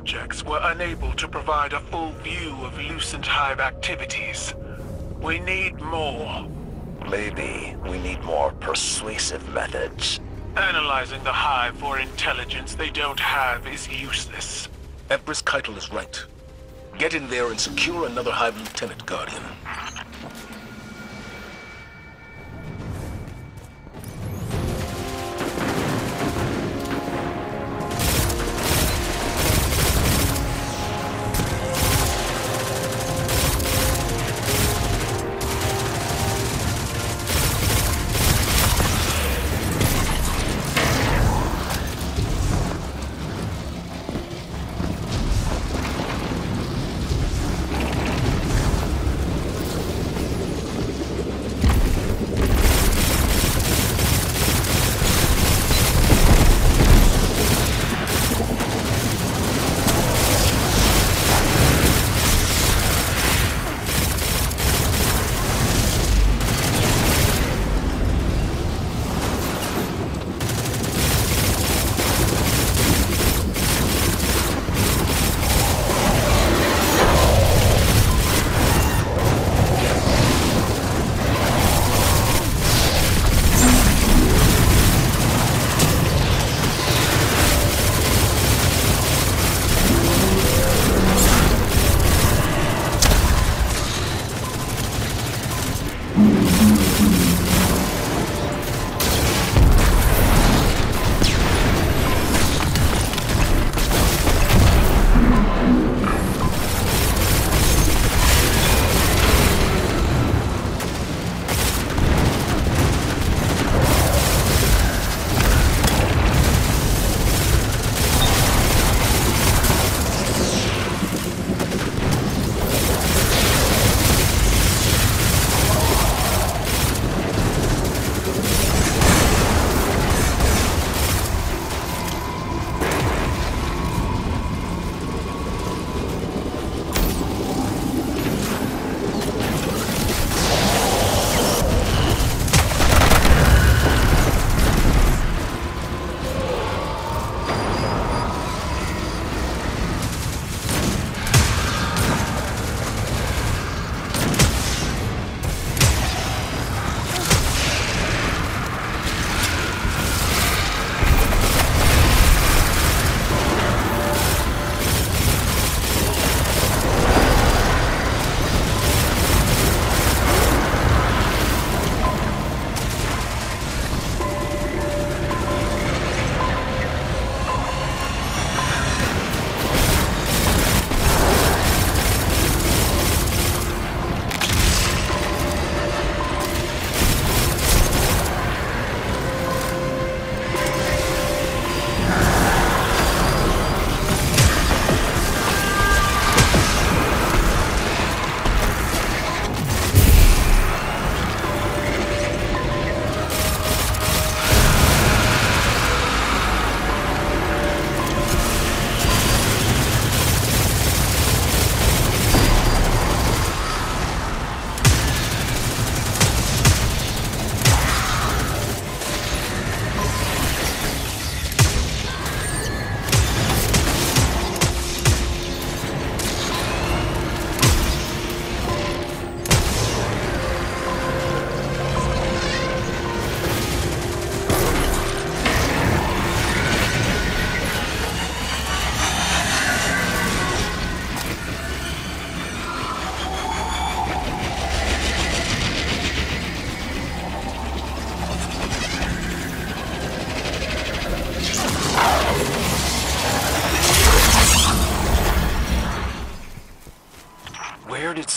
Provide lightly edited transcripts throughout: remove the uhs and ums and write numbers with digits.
objects were unable to provide a full view of Lucent Hive activities. We need more. Maybe we need more persuasive methods. Analyzing the Hive for intelligence they don't have is useless. Empress Keitel is right. Get in there and secure another Hive Lieutenant Guardian.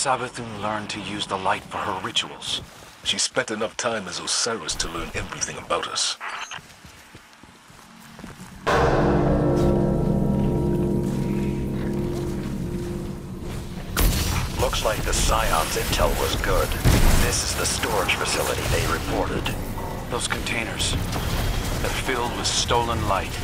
Savathun learned to use the light for her rituals? She spent enough time as Osiris to learn everything about us. Looks like the Scion's intel was good. This is the storage facility they reported. Those containers, they're filled with stolen light.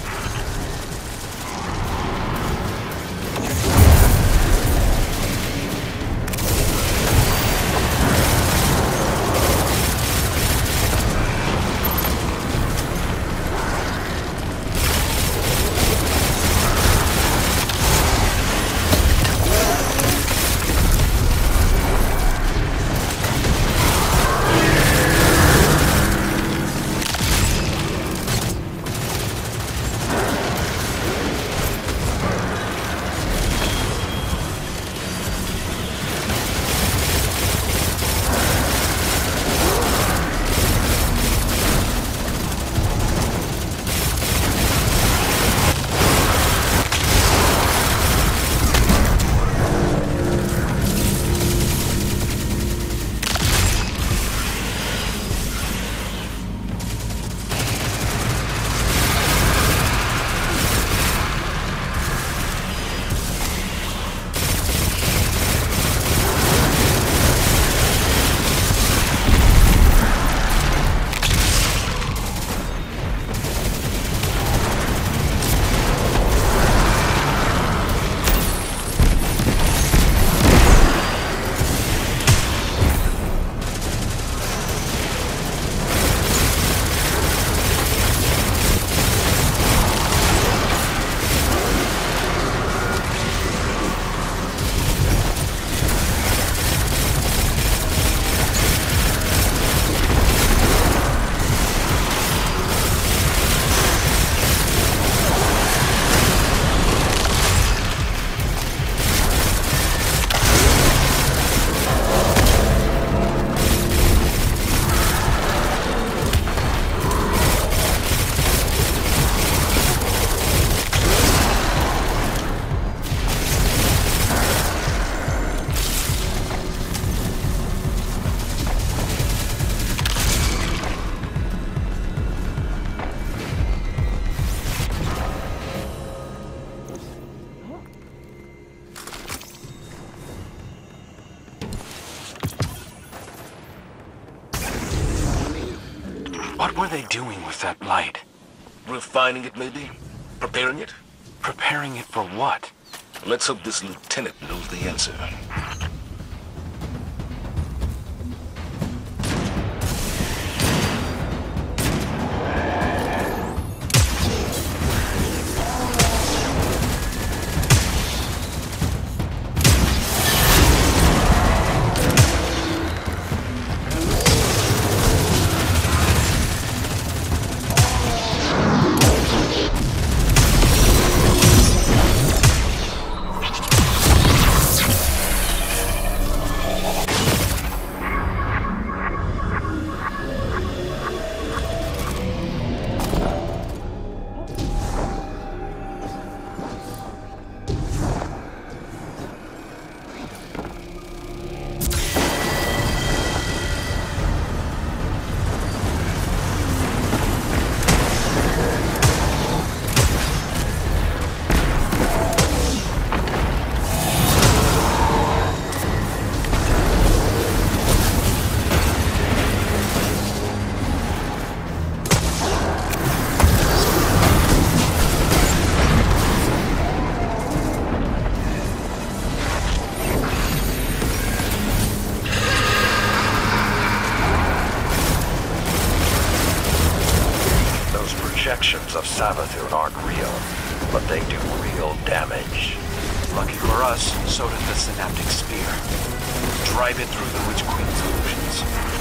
What were they doing with that light? Refining it, maybe? Preparing it? Preparing it for what? Let's hope this lieutenant knows the answer. Projections of Savathun aren't real, but they do real damage. Lucky for us, so does the synaptic spear. Drive it through the Witch Queen's illusions.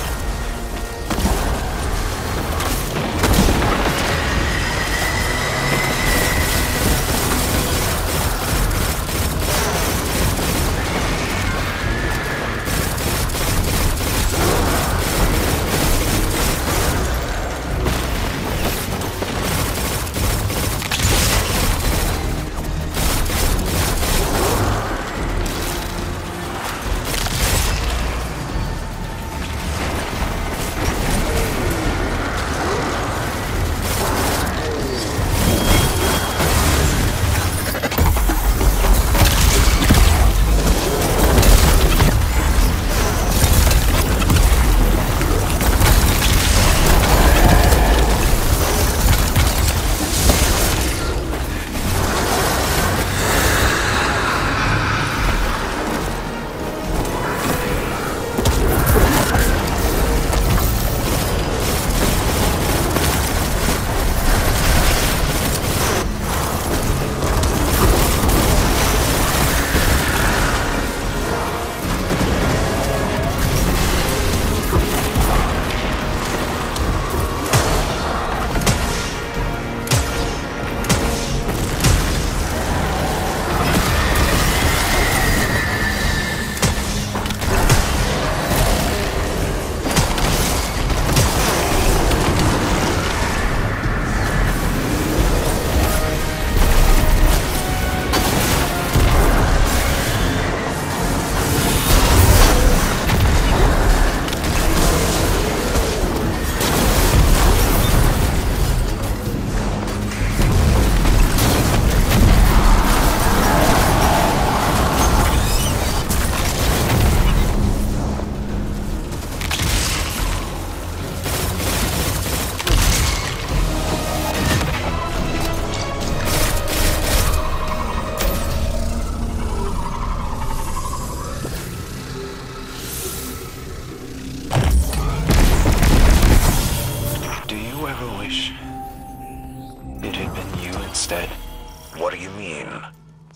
What do you mean?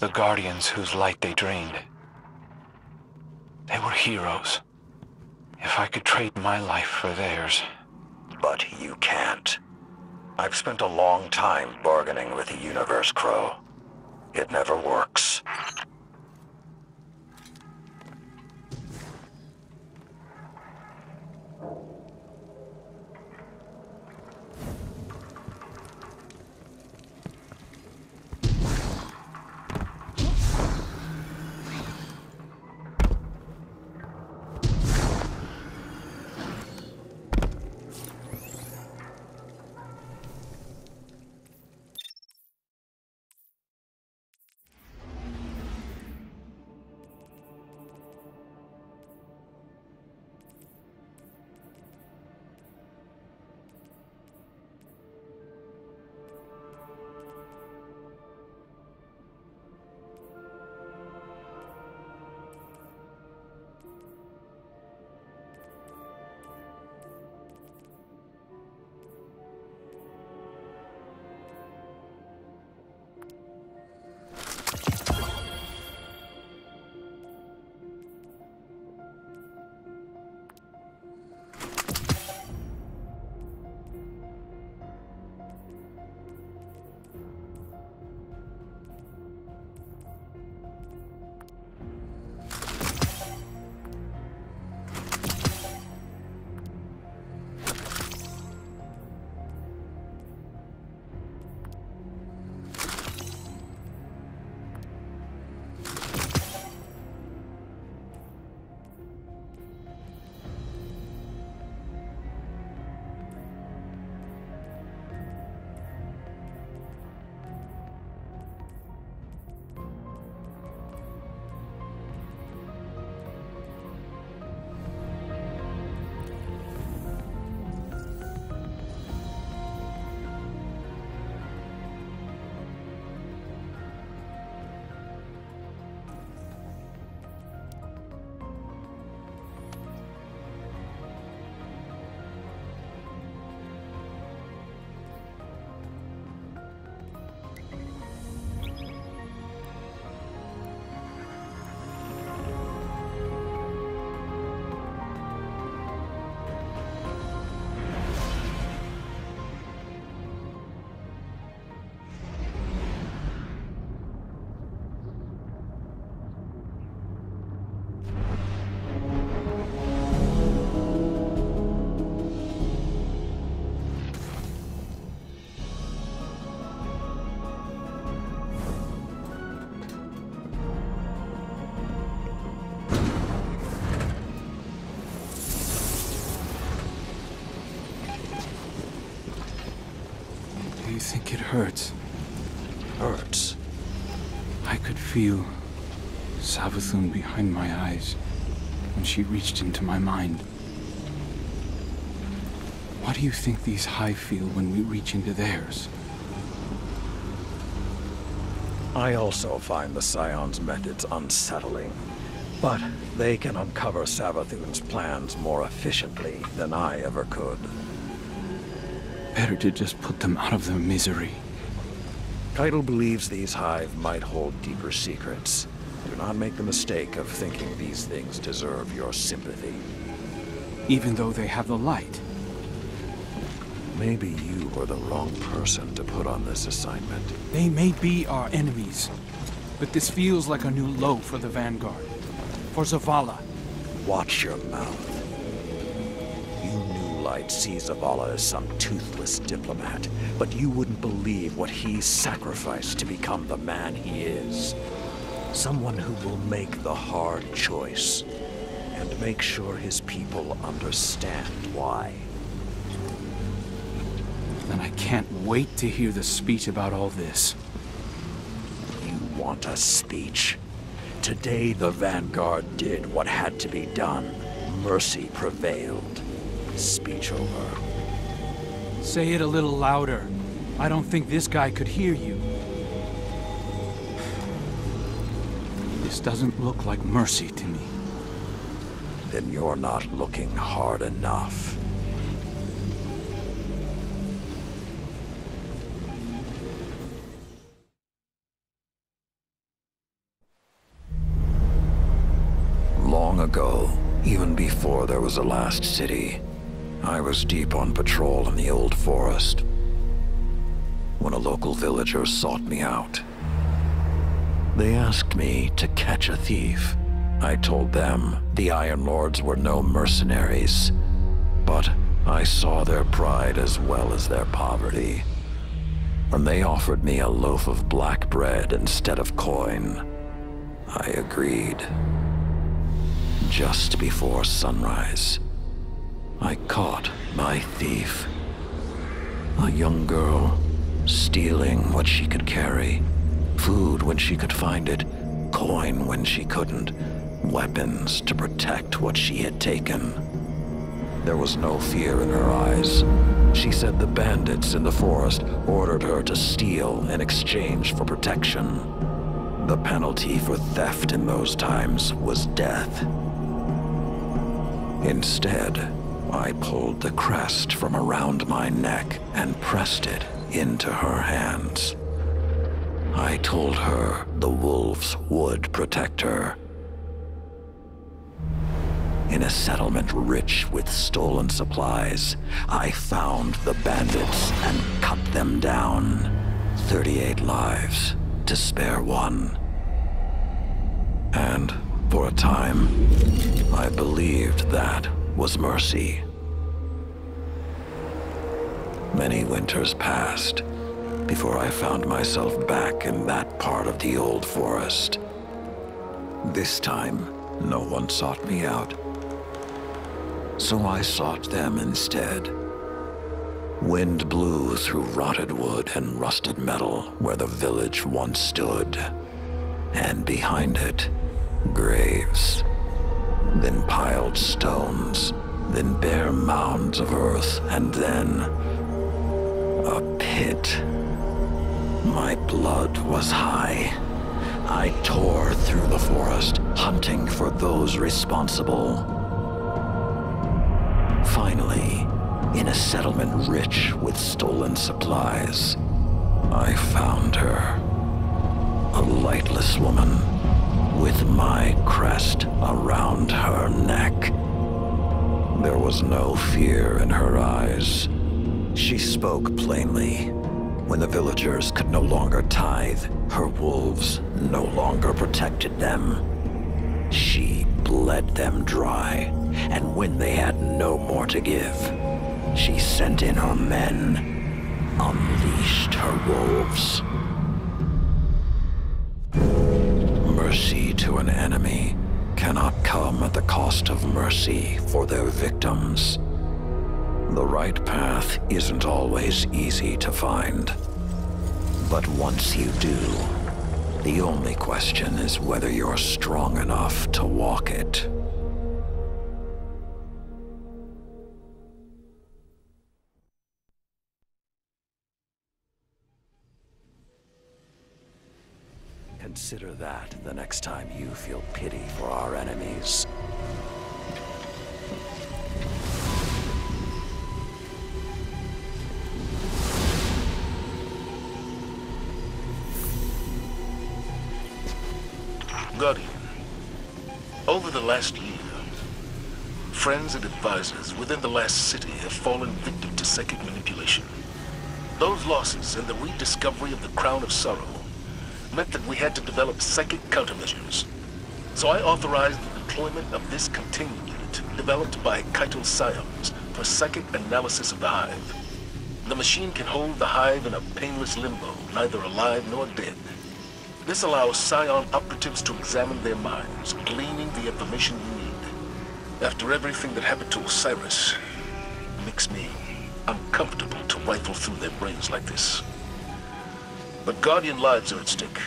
The Guardians whose light they drained. They were heroes. If I could trade my life for theirs. But you can't. I've spent a long time bargaining with the universe, Crow. It never works. you think it hurts? Hurts? I could feel Savathun behind my eyes when she reached into my mind. What do you think these Hive feel when we reach into theirs? I also find the Scion's methods unsettling, but they can uncover Savathun's plans more efficiently than I ever could. Better to just put them out of their misery. Keitel believes these Hive might hold deeper secrets. Do not make the mistake of thinking these things deserve your sympathy. Even though they have the light. Maybe you were the wrong person to put on this assignment. They may be our enemies, but this feels like a new low for the Vanguard. For Zavala. Watch your mouth. You New Light see Zavala as some toothless diplomat, but you wouldn't believe what he's sacrificed to become the man he is. Someone who will make the hard choice, and make sure his people understand why. Then I can't wait to hear the speech about all this. You want a speech? Today the Vanguard did what had to be done. Mercy prevailed. Speech over. Say it a little louder. I don't think this guy could hear you. This doesn't look like mercy to me. Then you're not looking hard enough. Long ago, even before there was a last city, I was deep on patrol in the old forest when a local villager sought me out. They asked me to catch a thief. I told them the Iron Lords were no mercenaries, but I saw their pride as well as their poverty. When they offered me a loaf of black bread instead of coin, I agreed. Just before sunrise, I caught my thief. A young girl, stealing what she could carry. Food when she could find it, coin when she couldn't, weapons to protect what she had taken. There was no fear in her eyes. She said the bandits in the forest ordered her to steal in exchange for protection. The penalty for theft in those times was death. Instead, I pulled the crest from around my neck and pressed it into her hands. I told her the wolves would protect her. In a settlement rich with stolen supplies, I found the bandits and cut them down. 38 lives to spare one. And for a time, I believed that was mercy. Many winters passed before I found myself back in that part of the old forest. This time, no one sought me out. So I sought them instead. Wind blew through rotted wood and rusted metal where the village once stood. And behind it, graves. Then piled stones, then bare mounds of earth, and then a pit. My blood was high. I tore through the forest, hunting for those responsible. Finally, in a settlement rich with stolen supplies, I found her. A lightless woman with my crest around her neck. There was no fear in her eyes. She spoke plainly. When the villagers could no longer tithe, her wolves no longer protected them. She bled them dry, and when they had no more to give, she sent in her men, unleashed her wolves. Mercy to an enemy cannot come at the cost of mercy for their victims. The right path isn't always easy to find. But once you do, the only question is whether you're strong enough to walk it. Consider that the next time you feel pity for our enemies. Guardian, over the last year, friends and advisors within the last city have fallen victim to psychic manipulation. Those losses and the rediscovery of the Crown of Sorrow meant that we had to develop psychic countermeasures. So I authorized the deployment of this containment unit developed by Keitel Scions for psychic analysis of the Hive. The machine can hold the Hive in a painless limbo, neither alive nor dead. This allows Scion operatives to examine their minds, gleaning the information we need. After everything that happened to Osiris, it makes me uncomfortable to rifle through their brains like this. But Guardian lives are at stake.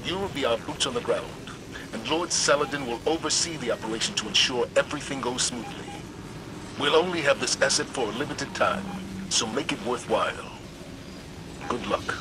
You will be our boots on the ground, and Lord Saladin will oversee the operation to ensure everything goes smoothly. We'll only have this asset for a limited time, so make it worthwhile. Good luck.